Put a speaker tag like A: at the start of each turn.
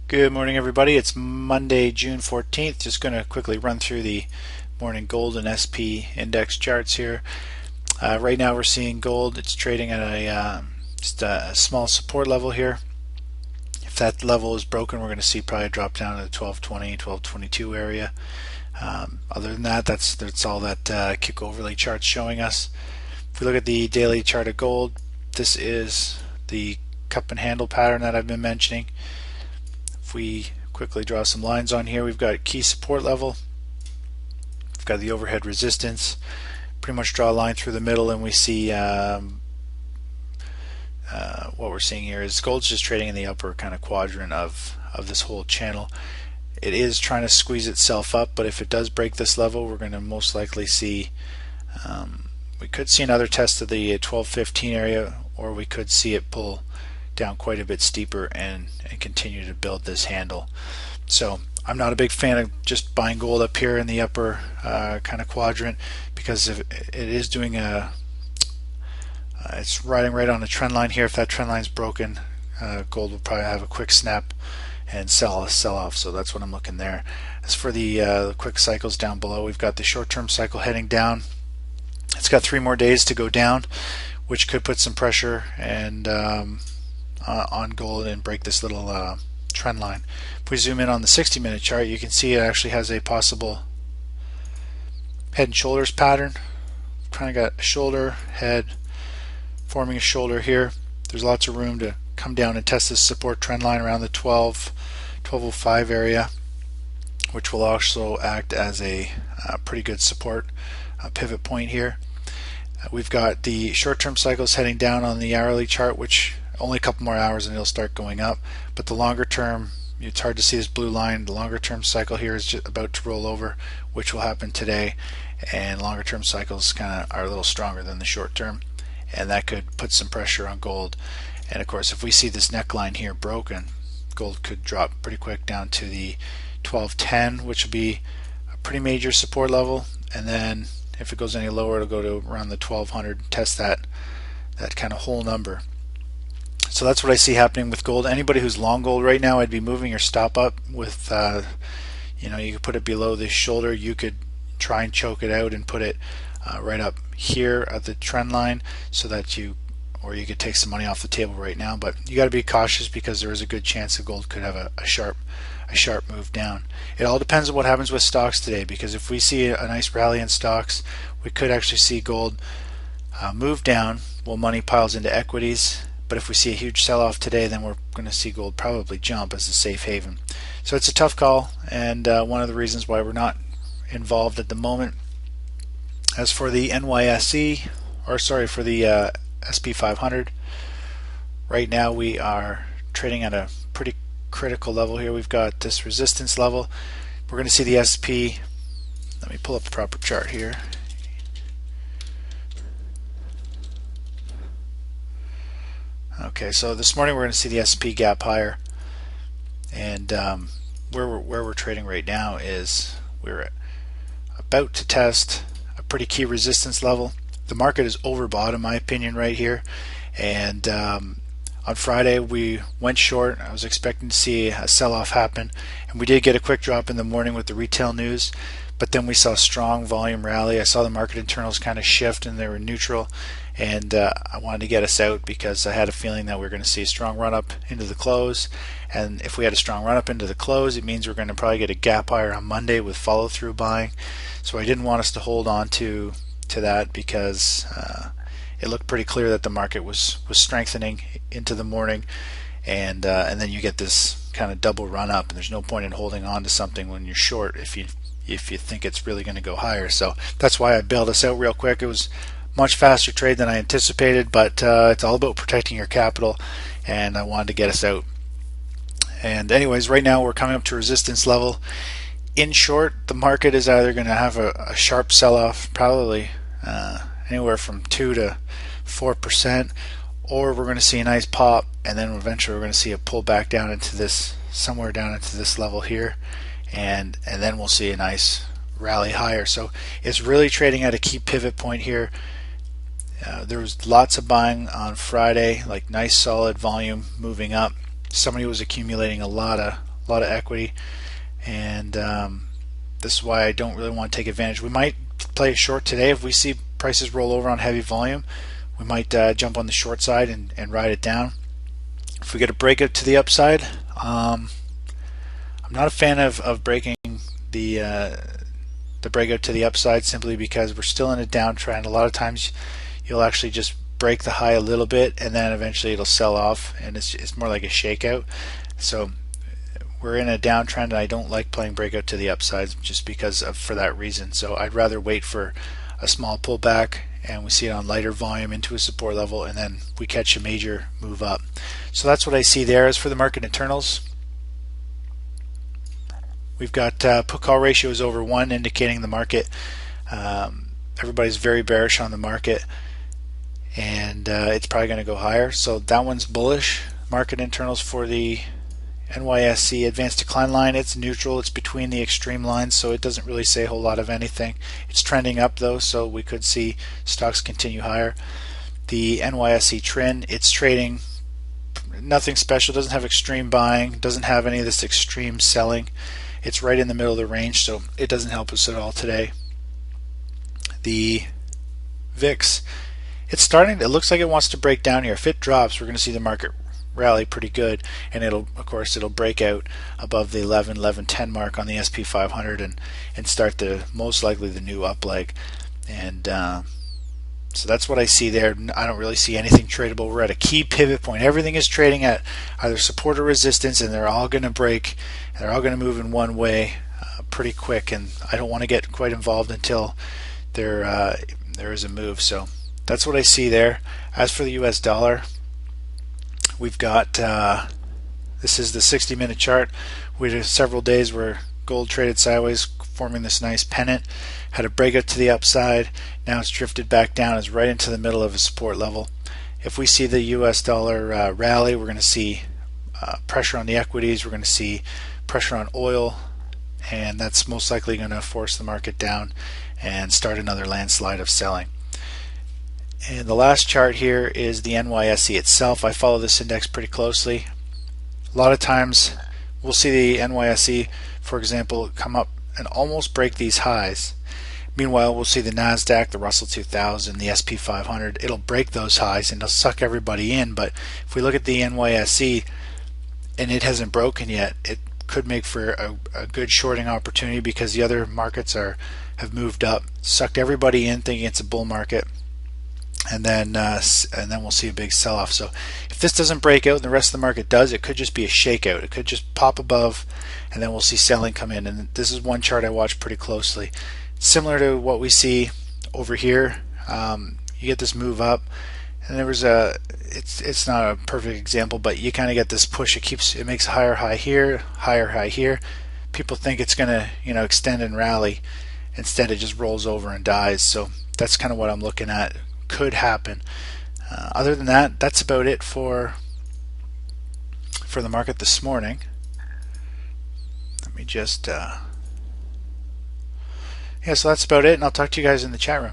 A: Good morning, everybody. It's Monday, June 14th. Just going to quickly run through the morning gold and SP index charts here. Right now, we're seeing gold. It's trading at just a small support level here. If that level is broken, we're going to see probably a drop down to the 1220, 1222 area. Other than that, that's all that kick overlay chart's showing us. If we look at the daily chart of gold, this is the cup and handle pattern that I've been mentioning. If we quickly draw some lines on here, we've got key support level, we've got the overhead resistance, pretty much draw a line through the middle, and we see what we're seeing here is gold's just trading in the upper kind of quadrant of this whole channel. It is trying to squeeze itself up, but if it does break this level, we're going to most likely see we could see another test of the 1215 area, or we could see it pull down quite a bit steeper and continue to build this handle. So I'm not a big fan of just buying gold up here in the upper kind of quadrant, because if it is doing it's riding right on a trend line here. If that trend line's broken, gold will probably have a quick snap and sell off. So that's what I'm looking there. As for the quick cycles down below, we've got the short-term cycle heading down. It's got 3 more days to go down, which could put some pressure and on gold and break this little trend line. If we zoom in on the 60-minute chart, you can see it actually has a possible head and shoulders pattern. Kind of got a shoulder, head, forming a shoulder here. There's lots of room to come down and test this support trend line around the 1205 area, which will also act as a pretty good support pivot point here. We've got the short-term cycles heading down on the hourly chart, which only a couple more hours and it'll start going up. But the longer term, it's hard to see this blue line. The longer term cycle here is just about to roll over, which will happen today. And longer term cycles kind of are a little stronger than the short term, and that could put some pressure on gold. And of course, if we see this neckline here broken, gold could drop pretty quick down to the 1210, which will be a pretty major support level. And then if it goes any lower, it'll go to around the 1200, test that kind of whole number. So that's what I see happening with gold. Anybody who's long gold right now, I'd be moving your stop up with, you could put it below the shoulder. You could try and choke it out and put it right up here at the trend line, so that or you could take some money off the table right now. But you got to be cautious, because there is a good chance that gold could have a sharp move down. It all depends on what happens with stocks today, because if we see a nice rally in stocks, we could actually see gold move down while money piles into equities. But if we see a huge sell-off today, then we're going to see gold probably jump as a safe haven. So it's a tough call, and one of the reasons why we're not involved at the moment. As for the NYSE, for the SP 500, right now we are trading at a pretty critical level here. We've got this resistance level. We're going to see the SP. Let me pull up the proper chart here. Okay, so this morning we're going to see the SP gap higher, and where we're trading right now is we're about to test a pretty key resistance level. The market is overbought in my opinion right here, and on Friday we went short. I was expecting to see a sell-off happen, and we did get a quick drop in the morning with the retail news, but then we saw a strong volume rally. I saw the market internals kind of shift, and they were neutral, and I wanted to get us out because I had a feeling that we were going to see a strong run up into the close. And if we had a strong run up into the close, it means we're going to probably get a gap higher on Monday with follow through buying. So I didn't want us to hold on to that, because it looked pretty clear that the market was strengthening into the morning, and then you get this kind of double run up, and there's no point in holding on to something when you're short if you think it's really going to go higher. So that's why I bailed us out real quick. It was much faster trade than I anticipated, but it's all about protecting your capital, and I wanted to get us out. And anyways, right now we're coming up to resistance level. In short, the market is either going to have a sharp sell-off, probably anywhere from 2 to 4%, or we're going to see a nice pop, and then eventually we're going to see a pull back down into this, somewhere down into this level here, and then we'll see a nice rally higher. So it's really trading at a key pivot point here. There was lots of buying on Friday, like nice solid volume moving up. Somebody was accumulating a lot a lot of equity, and this is why I don't really want to take advantage. We might play a short today if we see prices roll over on heavy volume. We might jump on the short side and ride it down. If we get a breakout to the upside, I'm not a fan of breaking the breakout to the upside, simply because we're still in a downtrend. A lot of times you'll actually just break the high a little bit and then eventually it'll sell off, and it's more like a shakeout. So we're in a downtrend and I don't like playing breakout to the upside just because of for that reason. So I'd rather wait for a small pullback and we see it on lighter volume into a support level, and then we catch a major move up. So that's what I see there. As for the market internals, we've got put call ratios over 1, indicating the market, everybody's very bearish on the market, and it's probably going to go higher. So that one's bullish. Market internals for the NYSE advanced decline line, it's neutral. It's between the extreme lines, so it doesn't really say a whole lot of anything. It's trending up though, so we could see stocks continue higher. The NYSE trend, it's trading nothing special, doesn't have extreme buying, doesn't have any of this extreme selling. It's right in the middle of the range, so it doesn't help us at all today. The VIX, it looks like it wants to break down here. If it drops, we're going to see the market rally pretty good, and it'll break out above the 1110 mark on the SP 500 and start most likely the new up leg. And so that's what I see there. I don't really see anything tradable. We're at a key pivot point. Everything is trading at either support or resistance, and they're all going to break. They're all going to move in one way pretty quick, and I don't want to get quite involved until there is a move. So that's what I see there. As for the US dollar, we've got this is the 60-minute chart. We had several days where gold traded sideways, forming this nice pennant, had a breakout to the upside. Now it's drifted back down, is right into the middle of a support level. If we see the US dollar rally, we're going to see pressure on the equities, we're going to see pressure on oil, and that's most likely going to force the market down and start another landslide of selling. And the last chart here is the NYSE itself. I follow this index pretty closely. A lot of times we'll see the NYSE, for example, come up and almost break these highs. Meanwhile, we'll see the NASDAQ, the Russell 2000, the SP 500. It'll break those highs and it'll suck everybody in. But if we look at the NYSE and it hasn't broken yet, it could make for a good shorting opportunity, because the other markets have moved up, sucked everybody in thinking it's a bull market. And then we'll see a big sell-off. So if this doesn't break out and the rest of the market does, it could just be a shakeout. It could just pop above, and then we'll see selling come in. And this is one chart I watch pretty closely. Similar to what we see over here, you get this move up, and there was it's not a perfect example, but you kind of get this push. It makes a higher high here, higher high here. People think it's going to extend and rally. Instead, it just rolls over and dies. So that's kind of what I'm looking at. Could happen. Other than that, that's about it for the market this morning. Let me just so that's about it, and I'll talk to you guys in the chat room.